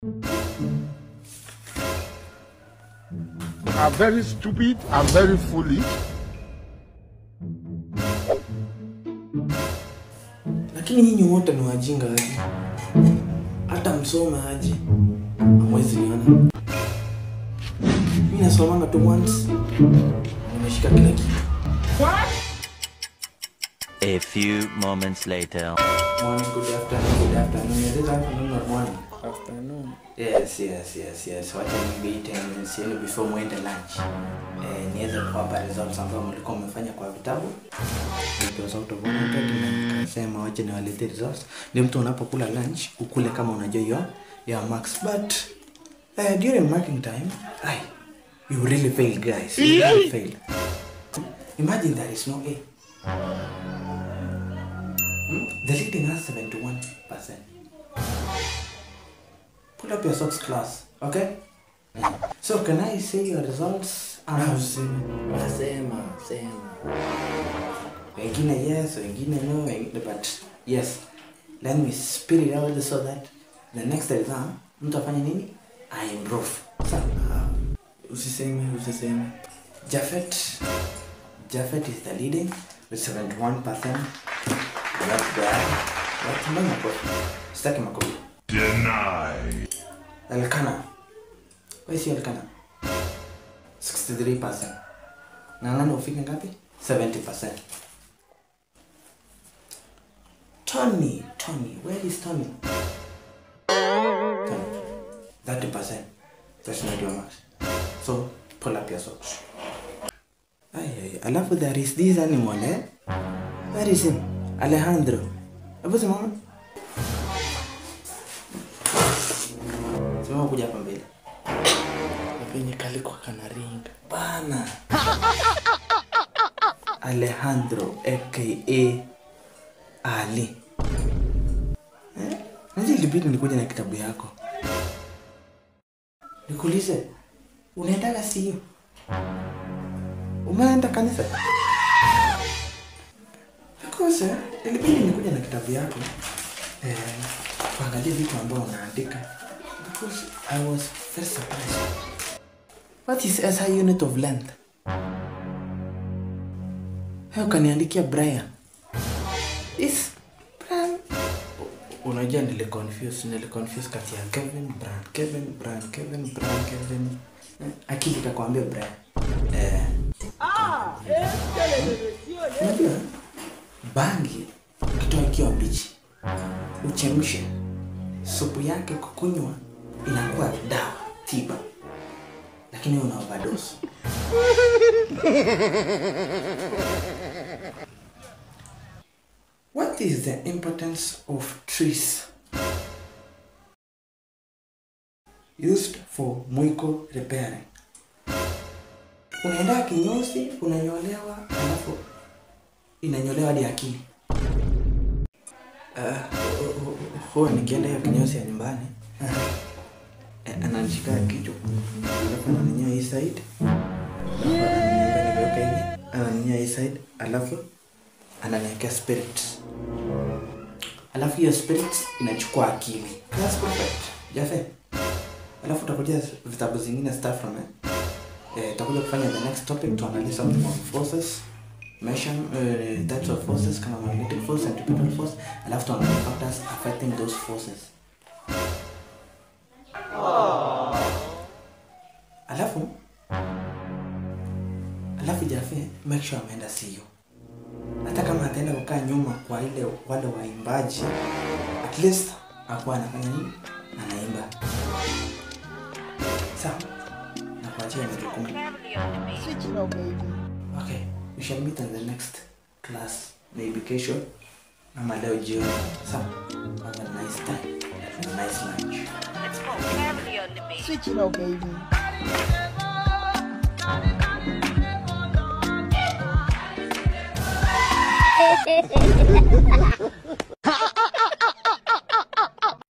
are very stupid and very foolish. Lakini nyinyi wote ni wajinga aje. Hata msoma aje. Hamwezi niona. Mimi nasomanga tu once. Nimeshika kila kitu. What? A few moments later. Morning, good afternoon, good afternoon. It is afternoon or morning? Afternoon. Yes. Wacha nimeita nimezieni before muende lunch. Niweze kuwapa results ambazo mlikuwa mmefanya kwa vitabu. It was out of 100 na nikasema wacha niwalete results. Ni mtu unapokula lunch ukule kama unajua your marks, but during marking time, you really failed, guys. You really failed. Imagine there is no A. The leading has 71%. Pull up your socks, class, okay? So can I say your results? Sema. Wengine yes, wengine no, but yes. Let me spit it out so that the next exam, mtafanya nini? I improve. Usiseme. Jafet is the leading with 71%. That's bad. What's my makofi? Sitaki makofi. Deny. Elkana. Where's your Elkana? 63%. Na nani ufika ngapi? 70%. Tony. Where is Tony? 30%. That's not your marks. So, pull up your socks. Alafu there is this animal, Where is him? Alejandro. Hebu simama. Simama kuja hapa mbele. Penye kali kwa kanaringa. Bana. Alejandro aka Ali. Nje ilibidi nikuja na kitabu yako. Nikuulize, unaenda siyo? Umeenda kanisa? Because ilibidi nikuja na kitabu yako. Kuangalia vitu ambavyo unaandika. Because I was very surprised. What is SI unit of length? How kaniandikia Brian? Is Brian? Unajua niliconfuse kati ya Kevin. Akili kakwambia Brian. Unajua bangi kitoa ikiwa mbichi, uchemshe, supu yake kukunywa inakuwa dawa, tiba. Lakini una overdose. What is the importance of trees used for mwiko repairing? Unaenda kinyozi, unanyolewa, alafu inanyolewa hadi akili. Huwa nikienda hiyo kinyozi ya nyumbani, ananishika kichwa, alafu ananyoa hii side, ananyoa hii side, alafu ananiwekea spirits. Alafu hiyo spirits inachukua akili. That's perfect. Jafe. Alafu utakuja vitabu zingine start from tutakuja kufanya the next topic, tuangalie something on forces, types of forces kama magnetic force, centripetal force, alafu tuangalie factors affecting those forces. Alafu Jafe, make sure ameenda see you. Hata kama ataenda kukaa nyuma kwa ile wale waimbaji, at least akuwa anafanya nini? Anaimba. Sawa. Nakuachia majukumu. Okay, we shall meet in the next class, maybe kesho ama leo jioni. Sawa. Have a nice time. A nice lunch. Switch it up, baby. Hehehehe